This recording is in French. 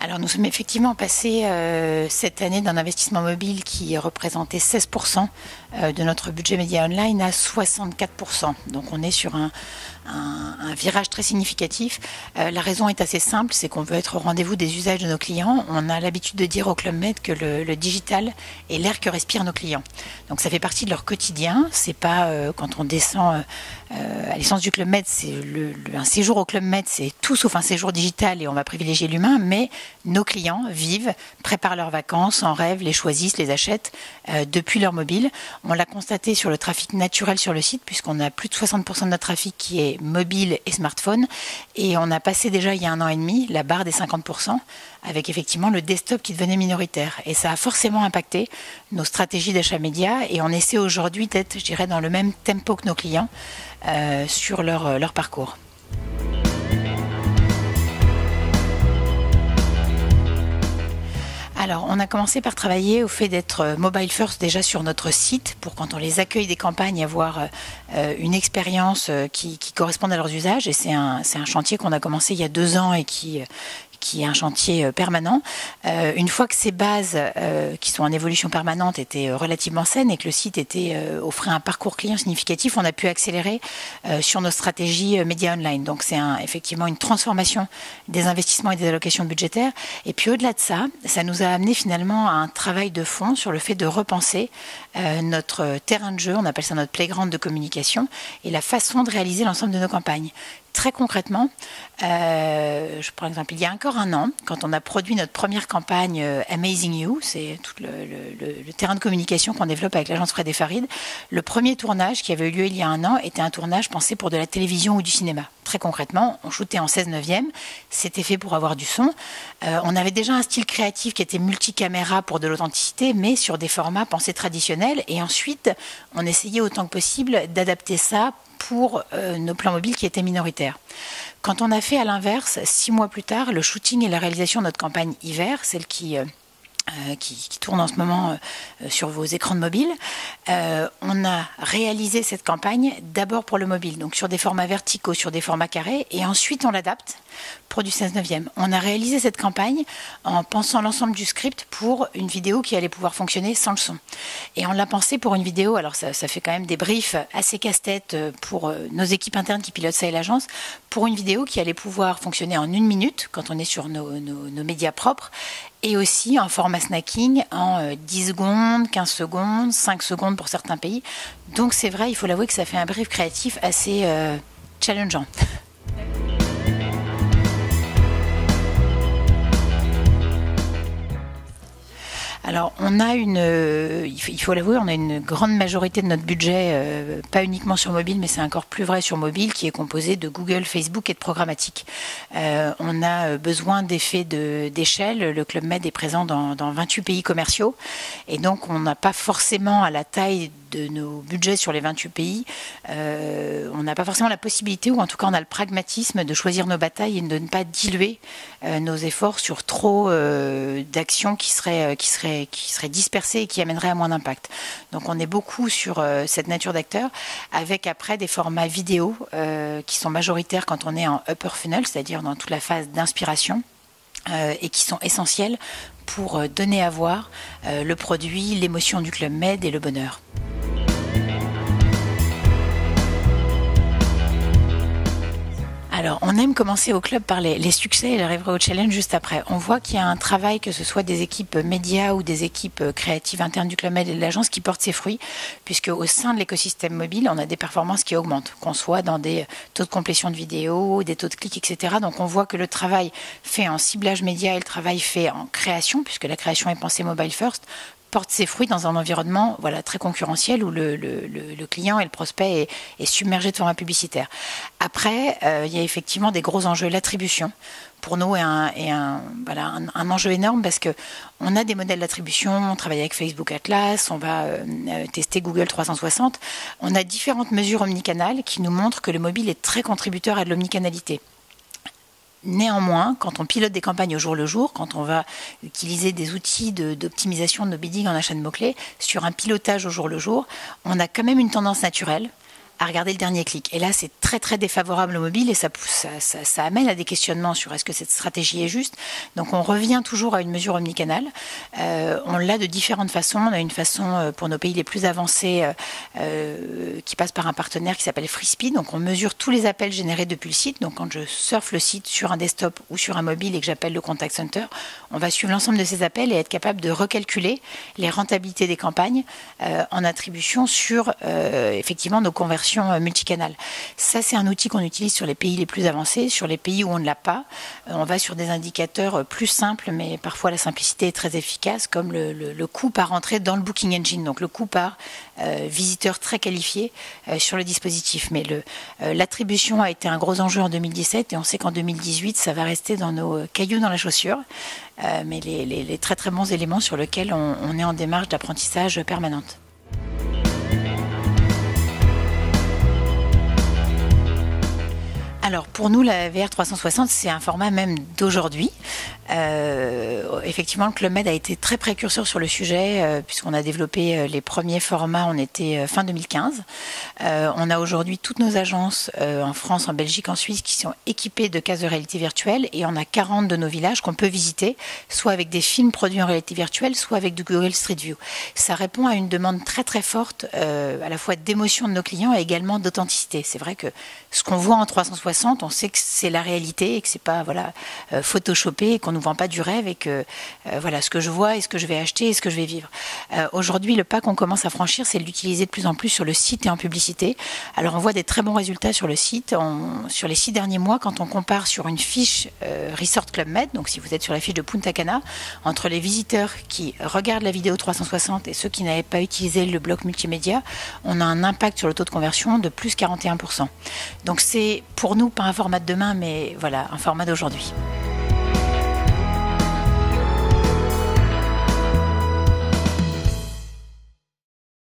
Alors nous sommes effectivement passés cette année d'un investissement mobile qui représentait 16% de notre budget média online à 64%. Donc on est sur un virage très significatif. La raison est assez simple, c'est qu'on veut être au rendez-vous des usages de nos clients. On a l'habitude de dire au Club Med que le digital est l'air que respirent nos clients. Donc ça fait partie de leur quotidien. C'est pas quand on descend à l'essence du Club Med, c'est un séjour au Club Med, c'est tout sauf un séjour digital et on va privilégier l'humain, mais nos clients vivent, préparent leurs vacances, en rêvent, les choisissent, les achètent depuis leur mobile. On l'a constaté sur le trafic naturel sur le site, puisqu'on a plus de 60% de notre trafic qui est mobile et smartphone. Et on a passé déjà il y a 1 an et demi la barre des 50%, avec effectivement le desktop qui devenait minoritaire. Et ça a forcément impacté nos stratégies d'achat média. Et on essaie aujourd'hui d'être, je dirais, dans le même tempo que nos clients sur leur parcours. Alors, on a commencé par travailler au fait d'être mobile first déjà sur notre site pour quand on les accueille des campagnes avoir une expérience qui corresponde à leurs usages. Et c'est un chantier qu'on a commencé il y a 2 ans et qui est un chantier permanent. Une fois que ces bases qui sont en évolution permanente étaient relativement saines et que le site offrait un parcours client significatif, on a pu accélérer sur nos stratégies médias online. Donc c'est effectivement une transformation des investissements et des allocations budgétaires. Et puis au-delà de ça, ça nous a amené finalement à un travail de fond sur le fait de repenser notre terrain de jeu, on appelle ça notre playground de communication, et la façon de réaliser l'ensemble de nos campagnes. Très concrètement, je prends l'exemple, il y a encore 1 an, quand on a produit notre première campagne Amazing You, c'est tout le terrain de communication qu'on développe avec l'agence Fred et Farid, le premier tournage qui avait eu lieu il y a 1 an était un tournage pensé pour de la télévision ou du cinéma. Très concrètement, on shootait en 16/9, c'était fait pour avoir du son. On avait déjà un style créatif qui était multicaméra pour de l'authenticité, mais sur des formats pensés traditionnels. Et ensuite, on essayait autant que possible d'adapter ça pour nos plans mobiles qui étaient minoritaires. Quand on a fait à l'inverse, 6 mois plus tard, le shooting et la réalisation de notre campagne hiver, celle qui tourne en ce moment sur vos écrans de mobile, on a réalisé cette campagne d'abord pour le mobile, donc sur des formats verticaux, sur des formats carrés, et ensuite on l'adapte pour du 16/9. On a réalisé cette campagne en pensant l'ensemble du script pour une vidéo qui allait pouvoir fonctionner sans le son. Et on l'a pensé pour une vidéo, alors ça fait quand même des briefs assez casse-tête pour nos équipes internes qui pilotent ça et l'agence, pour une vidéo qui allait pouvoir fonctionner en 1 minute quand on est sur nos médias propres, et aussi en format snacking en 10 secondes, 15 secondes, 5 secondes pour certains pays. Donc c'est vrai, il faut l'avouer que ça fait un brief créatif assez challengeant. Alors, il faut l'avouer, on a une grande majorité de notre budget, pas uniquement sur mobile, mais c'est encore plus vrai sur mobile, qui est composé de Google, Facebook et de programmatique. On a besoin d'effets d'échelle. Le Club Med est présent dans 28 pays commerciaux. Et donc, on n'a pas forcément à la taille de nos budgets sur les 28 pays, on n'a pas forcément la possibilité, ou en tout cas on a le pragmatisme de choisir nos batailles et de ne pas diluer nos efforts sur trop d'actions qui seraient dispersées et qui amèneraient à moins d'impact. Donc on est beaucoup sur cette nature d'acteurs, avec après des formats vidéo qui sont majoritaires quand on est en upper funnel, c'est-à-dire dans toute la phase d'inspiration, et qui sont essentiels pour donner à voir le produit, l'émotion du Club Med et le bonheur. Alors, on aime commencer au club par les succès et j'arriverai au challenge juste après. On voit qu'il y a un travail, que ce soit des équipes médias ou des équipes créatives internes du Club Med et de l'agence, qui porte ses fruits, puisque au sein de l'écosystème mobile, on a des performances qui augmentent, qu'on soit dans des taux de complétion de vidéos, des taux de clics, etc. Donc, on voit que le travail fait en ciblage média et le travail fait en création, puisque la création est pensée mobile first, porte ses fruits dans un environnement très concurrentiel où le client et le prospect est submergé de formats publicitaires. Après, il y a effectivement des gros enjeux. L'attribution, pour nous, est un enjeu énorme parce qu'on a des modèles d'attribution, on travaille avec Facebook Atlas, on va tester Google 360. On a différentes mesures omnicanales qui nous montrent que le mobile est très contributeur à de l'omnicanalité. Néanmoins, quand on pilote des campagnes au jour le jour, quand on va utiliser des outils d'optimisation de nos bidding en achat de mots-clés, sur un pilotage au jour le jour, on a quand même une tendance naturelle à regarder le dernier clic. Et là, c'est très très défavorable au mobile et ça amène à des questionnements sur est-ce que cette stratégie est juste. Donc on revient toujours à une mesure omnicanal. On l'a de différentes façons. On a une façon pour nos pays les plus avancés qui passe par un partenaire qui s'appelle FreeSpeed. Donc on mesure tous les appels générés depuis le site. Donc quand je surfe le site sur un desktop ou sur un mobile et que j'appelle le contact center, on va suivre l'ensemble de ces appels et être capable de recalculer les rentabilités des campagnes en attribution sur effectivement nos conversions multicanal. Ça, c'est un outil qu'on utilise sur les pays les plus avancés. Sur les pays où on ne l'a pas, on va sur des indicateurs plus simples, mais parfois la simplicité est très efficace, comme le coût par entrée dans le Booking Engine, donc le coût par visiteur très qualifié sur le dispositif. Mais l'attribution a été un gros enjeu en 2017 et on sait qu'en 2018, ça va rester dans nos cailloux dans la chaussure, mais les très très bons éléments sur lesquels on est en démarche d'apprentissage permanente. Alors pour nous, la VR 360, c'est un format même d'aujourd'hui. Effectivement, le Club Med a été très précurseur sur le sujet puisqu'on a développé les premiers formats, on était fin 2015. On a aujourd'hui toutes nos agences en France, en Belgique, en Suisse qui sont équipées de casques de réalité virtuelle et on a 40 de nos villages qu'on peut visiter, soit avec des films produits en réalité virtuelle, soit avec du Google Street View. Ça répond à une demande très très forte à la fois d'émotion de nos clients et également d'authenticité. C'est vrai que ce qu'on voit en 360, on sait que c'est la réalité et que c'est pas photoshopé et qu'on nous vend pas du rêve et que voilà ce que je vois et ce que je vais acheter et ce que je vais vivre. Aujourd'hui, le pas qu'on commence à franchir, c'est de l'utiliser de plus en plus sur le site et en publicité. Alors on voit des très bons résultats sur le site. Sur les 6 derniers mois, quand on compare sur une fiche Resort Club Med, donc si vous êtes sur la fiche de Punta Cana, entre les visiteurs qui regardent la vidéo 360 et ceux qui n'avaient pas utilisé le bloc multimédia, on a un impact sur le taux de conversion de plus 41%. Donc c'est pour nous pas un format de demain, mais voilà, un format d'aujourd'hui.